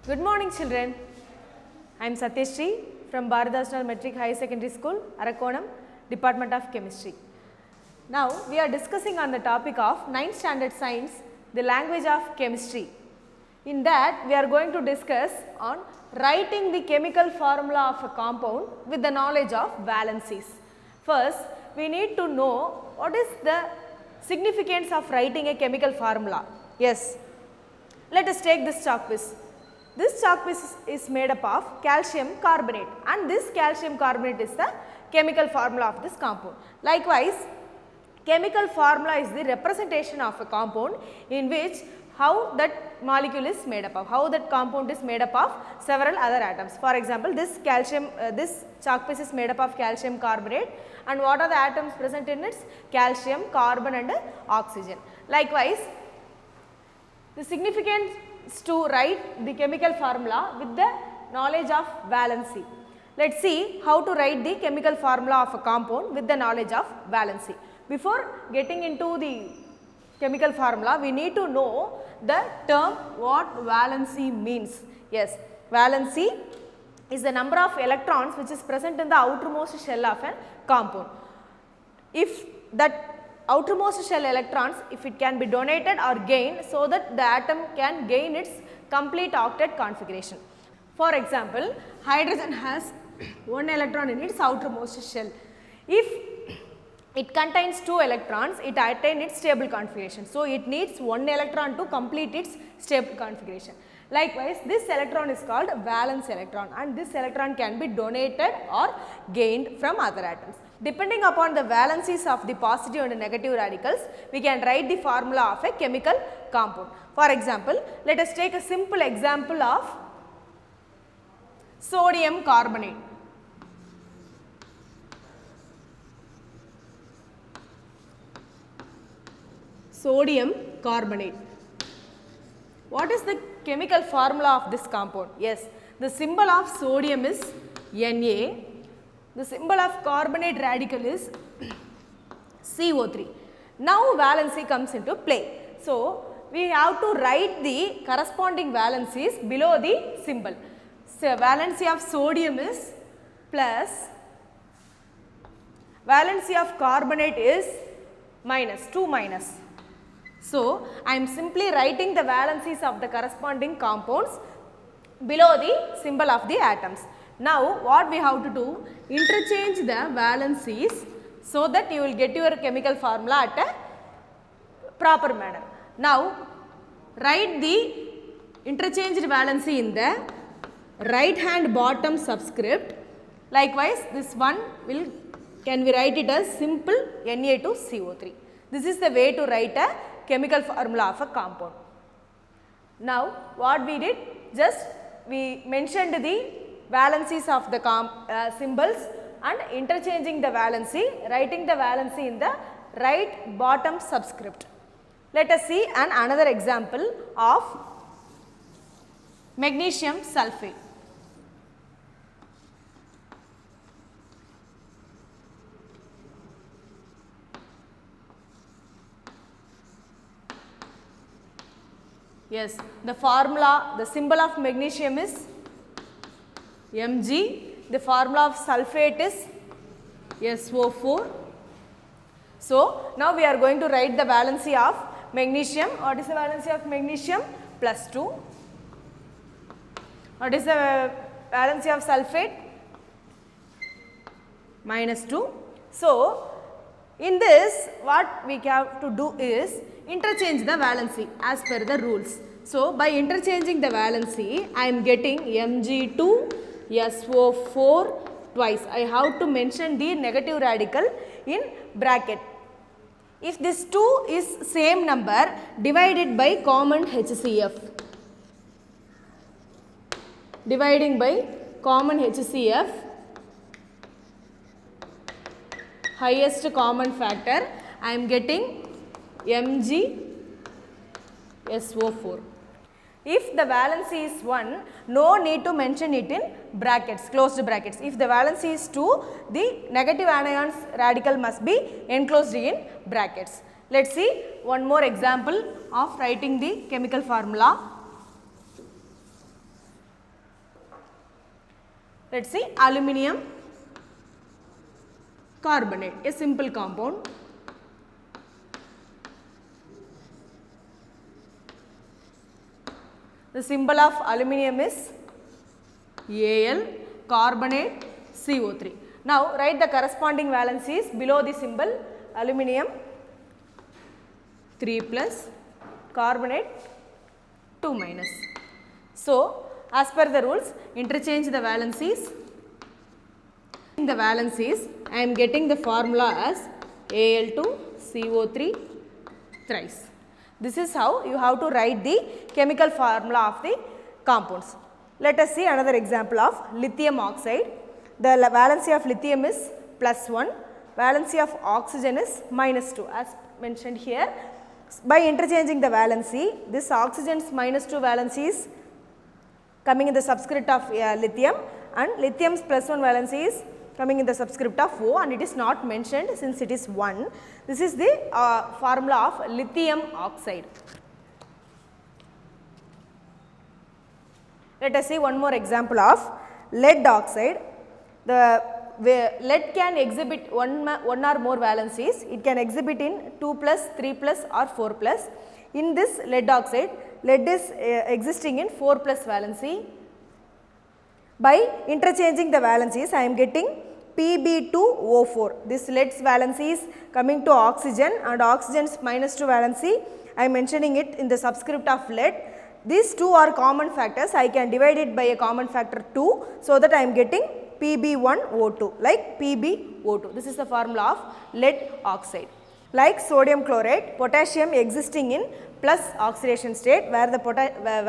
Good morning children. I am Satyashree from Bharadasnar Metric High Secondary School, Arakonam, Department of Chemistry. Now we are discussing on the topic of 9th standard science, the language of chemistry. In that we are going to discuss on writing the chemical formula of a compound with the knowledge of valencies. First we need to know what is the significance of writing a chemical formula. Yes, let us take this chalk piece. This chalk piece is made up of calcium carbonate and this calcium carbonate is the chemical formula of this compound. Likewise, chemical formula is the representation of a compound in which how that molecule is made up of, how that compound is made up of several other atoms. For example, this chalk piece is made up of calcium carbonate and what are the atoms present in it? Calcium, carbon and oxygen. Likewise, the significance to write the chemical formula with the knowledge of valency. Let us see how to write the chemical formula of a compound with the knowledge of valency. Before getting into the chemical formula, we need to know the term what valency means. Yes, valency is the number of electrons which is present in the outermost shell of a compound. If that outermost shell electrons, if it can be donated or gained so that the atom can gain its complete octet configuration. For example, hydrogen has one electron in its outermost shell. If it contains two electrons, it attains its stable configuration. So, it needs one electron to complete its stable configuration. Likewise, this electron is called valence electron and this electron can be donated or gained from other atoms. Depending upon the valencies of the positive and negative radicals, we can write the formula of a chemical compound. For example, let us take a simple example of sodium carbonate. Sodium carbonate. What is the chemical formula of this compound? Yes, the symbol of sodium is Na. The symbol of carbonate radical is CO3. Now valency comes into play. So, we have to write the corresponding valencies below the symbol. So, valency of sodium is plus, valency of carbonate is minus, 2 minus. So, I am simply writing the valencies of the corresponding compounds below the symbol of the atoms. Now, what we have to do? Interchange the valencies so that you will get your chemical formula at a proper manner. Now, write the interchanged valency in the right hand bottom subscript. Likewise, this one can we write it as simple Na2CO3. This is the way to write a chemical formula of a compound. Now, what we did? Just we mentioned the valencies of the symbols and interchanging the valency, writing the valency in the right bottom subscript. Let us see another example of magnesium sulfate. Yes, the formula, the symbol of magnesium is Mg, the formula of sulfate is SO4. So, now we are going to write the valency of magnesium. What is the valency of magnesium? Plus 2. What is the valency of sulfate? Minus 2. So, in this what we have to do is interchange the valency as per the rules. So, by interchanging the valency, I am getting Mg2 SO4 twice. I have to mention the negative radical in bracket. If this 2 is same number, divided by common HCF. Dividing by common HCF, highest common factor, I am getting Mg SO4. If the valency is 1, no need to mention it in brackets, closed brackets. If the valency is 2, the negative anions radical must be enclosed in brackets. Let us see one more example of writing the chemical formula. Let's see, aluminium carbonate, a simple compound. The symbol of aluminium is Al, carbonate, CO3. Now write the corresponding valencies below the symbol. Aluminium 3 plus, carbonate 2 minus. So as per the rules, interchange the valencies. In the valencies, I am getting the formula as Al2CO3 thrice. This is how you have to write the chemical formula of the compounds. Let us see another example of lithium oxide. The valency of lithium is +1, valency of oxygen is -2 as mentioned here. By interchanging the valency, this oxygen's -2 valency is coming in the subscript of lithium, and lithium's +1 valency is coming in the subscript of O, and it is not mentioned since it is 1. This is the formula of lithium oxide. Let us see one more example of lead oxide. The lead can exhibit one or more valencies. It can exhibit in 2 plus, 3 plus or 4 plus. In this lead oxide, lead is existing in 4 plus valency. By interchanging the valencies, I am getting Pb2O4. This lead's valency is coming to oxygen, and oxygen's -2 valency, I am mentioning it in the subscript of lead. These two are common factors. I can divide it by a common factor 2, so that I am getting Pb1O2, like PbO2. This is the formula of lead oxide. Like sodium chloride, potassium existing in plus oxidation state, where the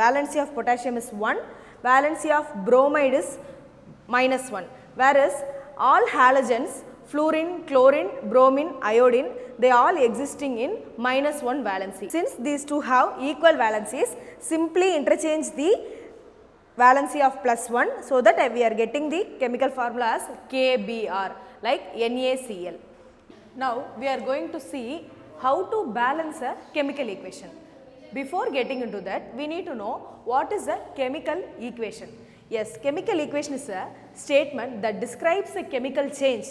valency of potassium is 1, valency of bromide is -1, whereas all halogens, fluorine, chlorine, bromine, iodine, they all existing in -1 valency. Since these two have equal valencies, simply interchange the valency of +1, so that we are getting the chemical formula as KBr, like NaCl. Now we are going to see how to balance a chemical equation. Before getting into that, we need to know what is a chemical equation. Yes, chemical equation is a statement that describes a chemical change,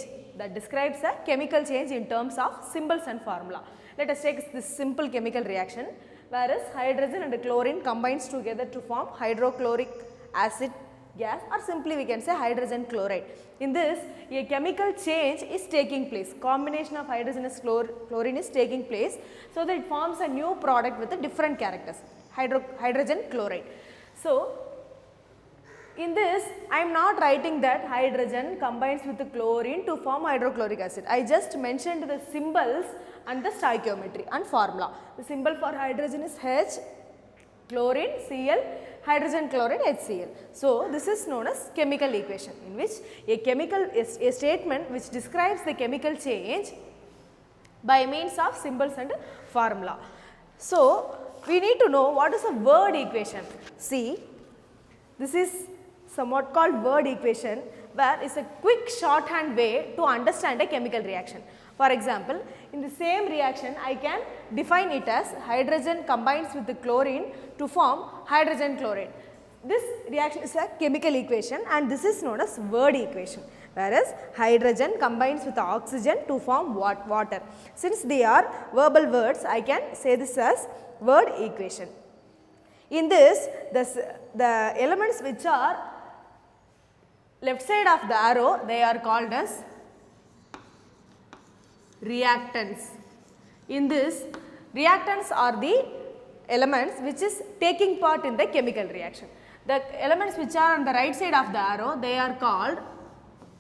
in terms of symbols and formula. Let us take this simple chemical reaction, whereas hydrogen and chlorine combines together to form hydrochloric acid gas, or simply we can say hydrogen chloride. In this, a chemical change is taking place. Combination of hydrogen and chlorine is taking place, so that it forms a new product with a different characters, hydrogen chloride. So in this, I am not writing that hydrogen combines with the chlorine to form hydrochloric acid. I just mentioned the symbols and the stoichiometry and formula. The symbol for hydrogen is H, chlorine Cl, hydrogen chloride HCl. So this is known as chemical equation, in which a statement which describes the chemical change by means of symbols and formula. So we need to know what is a word equation. See, this is somewhat called word equation, where is a quick shorthand way to understand a chemical reaction. For example, in the same reaction, I can define it as hydrogen combines with the chlorine to form hydrogen chloride. This reaction is a chemical equation, and this is known as word equation, whereas hydrogen combines with oxygen to form water. Since they are verbal words, I can say this as word equation. In this, the elements which are left side of the arrow, they are called as reactants. In this, reactants are the elements which is taking part in the chemical reaction. The elements which are on the right side of the arrow, they are called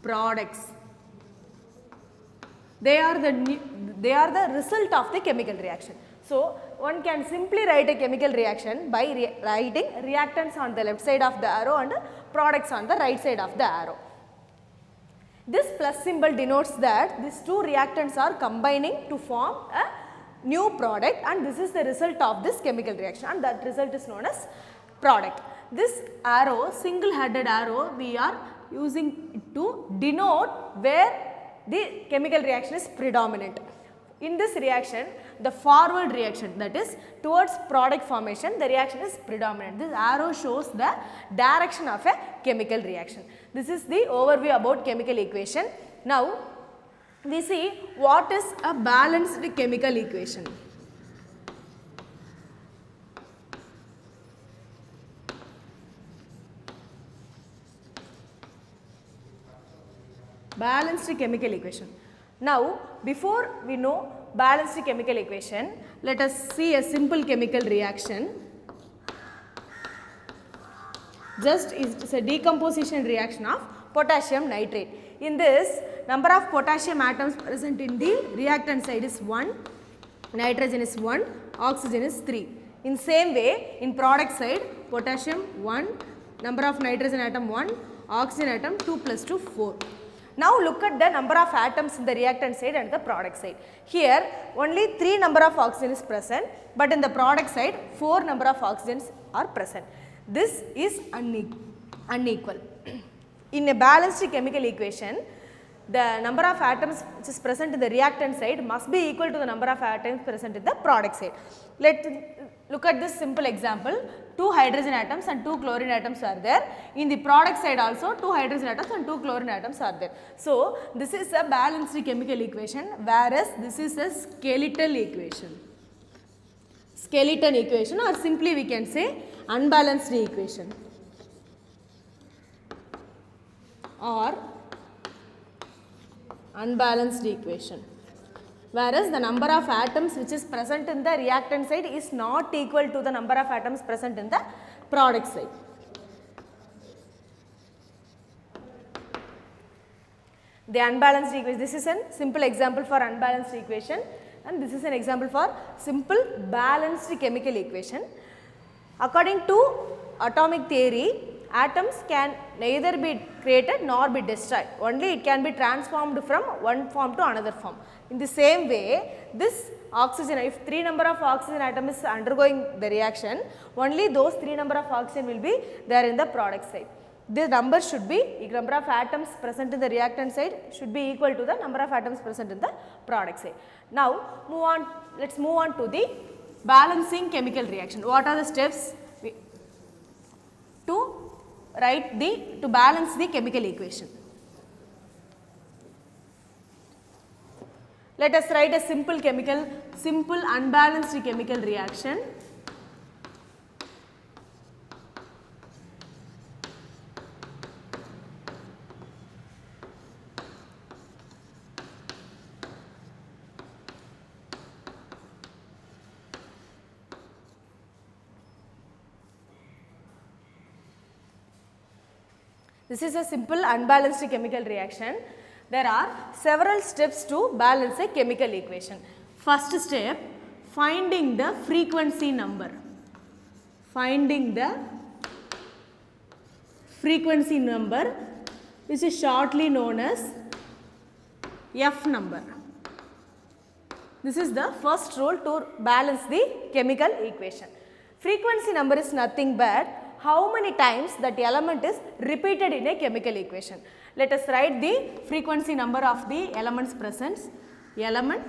products. They are the result of the chemical reaction. So one can simply write a chemical reaction by writing reactants on the left side of the arrow and products on the right side of the arrow. This plus symbol denotes that these two reactants are combining to form a new product, and this is the result of this chemical reaction, and that result is known as product. This arrow, single headed arrow, we are using it to denote where the chemical reaction is predominant. In this reaction, the forward reaction, that is towards product formation, the reaction is predominant. This arrow shows the direction of a chemical reaction. This is the overview about chemical equation. Now we see what is a balanced chemical equation. Balanced chemical equation. Now before we know balanced chemical equation, let us see a simple chemical reaction. Just is a decomposition reaction of potassium nitrate. In this, number of potassium atoms present in the reactant side is 1, nitrogen is 1, oxygen is 3. In same way, in product side, potassium 1, number of nitrogen atom 1, oxygen atom 2 plus 2 4. Now look at the number of atoms in the reactant side and the product side. Here only 3 number of oxygen is present, but in the product side 4 number of oxygens are present. This is unequal. In a balanced chemical equation, the number of atoms which is present in the reactant side must be equal to the number of atoms present in the product side. Let's look at this simple example. 2 hydrogen atoms and 2 chlorine atoms are there. In the product side also 2 hydrogen atoms and 2 chlorine atoms are there. So this is a balanced chemical equation, whereas this is a skeletal equation. Skeleton equation, or simply we can say unbalanced equation, or unbalanced equation, whereas the number of atoms which is present in the reactant side is not equal to the number of atoms present in the product side. The unbalanced equation, this is a simple example for unbalanced equation, and this is an example for simple balanced chemical equation. According to atomic theory, atoms can neither be created nor be destroyed, only it can be transformed from one form to another form. In the same way, this oxygen, if 3 number of oxygen atom is undergoing the reaction, only those 3 number of oxygen will be there in the product side. The number should be, number of atoms present in the reactant side should be equal to the number of atoms present in the product side. Now let's move on to the balancing chemical reaction. What are the steps to balance the chemical equation? Let us write a simple unbalanced chemical reaction. This is a simple unbalanced chemical reaction. There are several steps to balance a chemical equation. First step, finding the frequency number. Finding the frequency number, which is shortly known as F number. This is the first rule to balance the chemical equation. Frequency number is nothing but how many times that element is repeated in a chemical equation. Let us write the frequency number of the elements present. Element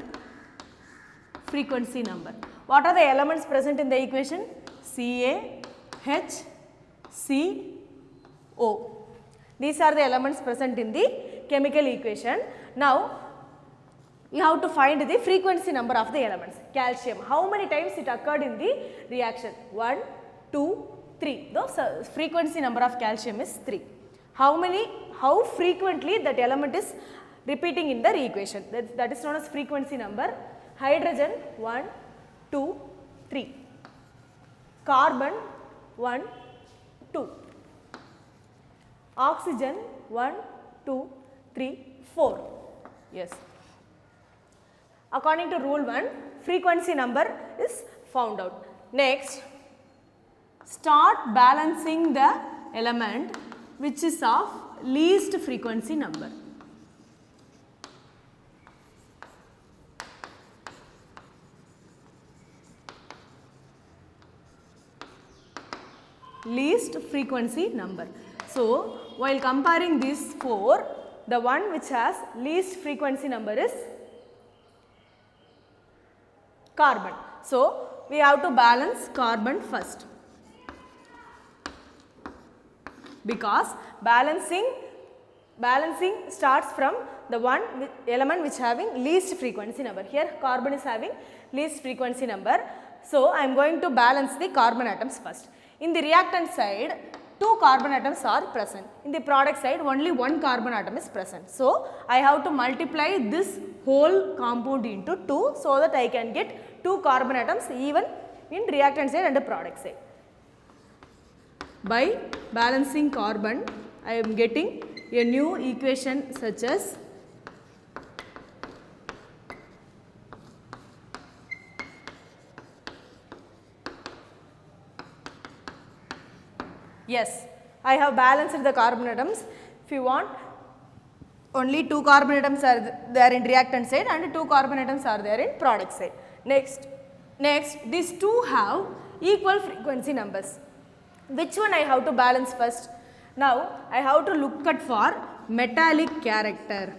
frequency number. What are the elements present in the equation? Ca, H, C, O. These are the elements present in the chemical equation. Now you have to find the frequency number of the elements. Calcium, how many times it occurred in the reaction? 1, 2, 3. The frequency number of calcium is 3. How frequently that element is repeating in the equation, that is known as frequency number. Hydrogen 1, 2, 3. Carbon 1, 2. Oxygen 1, 2, 3, 4. Yes. According to rule 1, frequency number is found out. Next, start balancing the element which is of least frequency number. Least frequency number. So while comparing these 4, the one which has least frequency number is carbon. So we have to balance carbon first, because balancing balancing starts from the one element which having least frequency number. Here carbon is having least frequency number. So I am going to balance the carbon atoms first. In the reactant side, 2 carbon atoms are present. In the product side, only 1 carbon atom is present. So I have to multiply this whole compound into 2 so that I can get 2 carbon atoms even in reactant side and the product side. By balancing carbon, I am getting a new equation such as yes, I have balanced the carbon atoms. If you want, only 2 carbon atoms are there in reactant side and 2 carbon atoms are there in product side. Next, these two have equal frequency numbers. Which one I have to balance first? Now I have to look at for metallic character.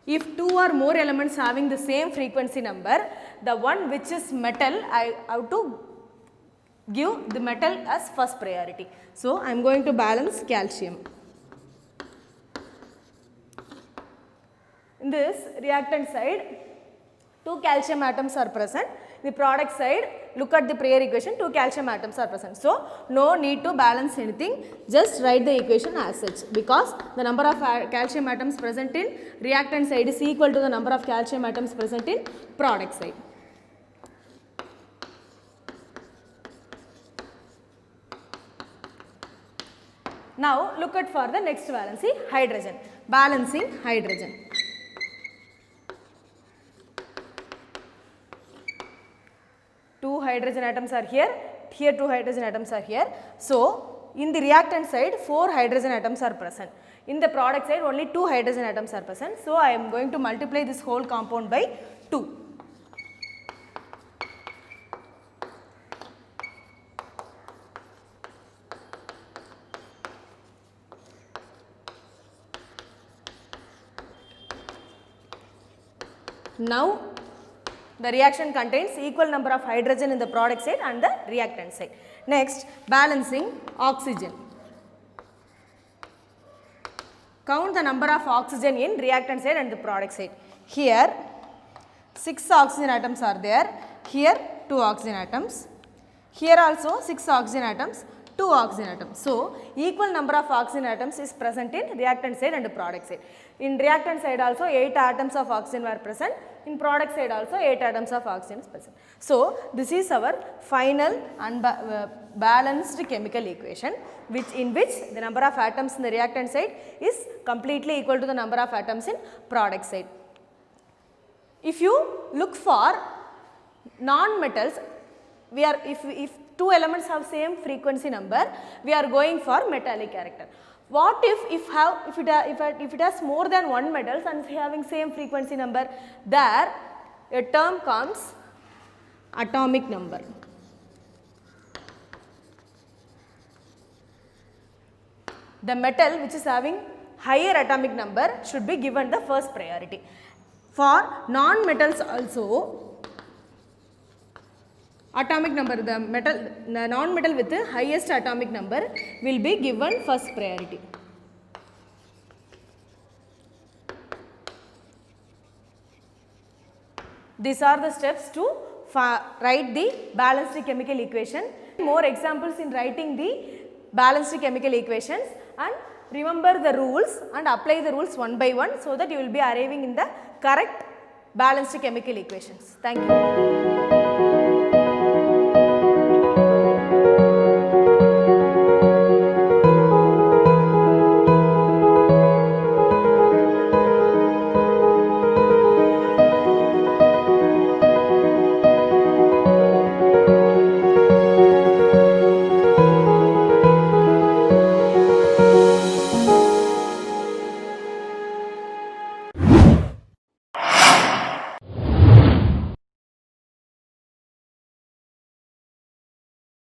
If 2 or more elements having the same frequency number, the one which is metal, I have to give the metal as first priority. So I am going to balance calcium. In this reactant side, 2 calcium atoms are present. The product side, look at the prior equation, 2 calcium atoms are present. So no need to balance anything, just write the equation as such, because the number of calcium atoms present in reactant side is equal to the number of calcium atoms present in product side. Now look at for the next valency, hydrogen. Balancing hydrogen. Two hydrogen atoms are here, 2 hydrogen atoms are here. So in the reactant side 4 hydrogen atoms are present. In the product side only 2 hydrogen atoms are present. So I am going to multiply this whole compound by 2. Now the reaction contains equal number of hydrogen in the product side and the reactant side. Next, balancing oxygen. Count the number of oxygen in reactant side and the product side. Here 6 oxygen atoms are there, here 2 oxygen atoms, here also 6 oxygen atoms, 2 oxygen atoms. So equal number of oxygen atoms is present in reactant side and the product side. In reactant side also 8 atoms of oxygen were present, in product side also 8 atoms of oxygen is present. So this is our final balanced chemical equation, in which the number of atoms in the reactant side is completely equal to the number of atoms in product side. If you look for non-metals, if 2 elements have same frequency number, we are going for metallic character. What if it has more than 1 metals and having same frequency number? There a term comes atomic number. The metal which is having higher atomic number should be given the first priority. For non-metals also, atomic number, the non-metal with the highest atomic number will be given first priority. These are the steps to write the balanced chemical equation. More examples in writing the balanced chemical equations, and remember the rules and apply the rules one by one so that you will be arriving in the correct balanced chemical equations. Thank you.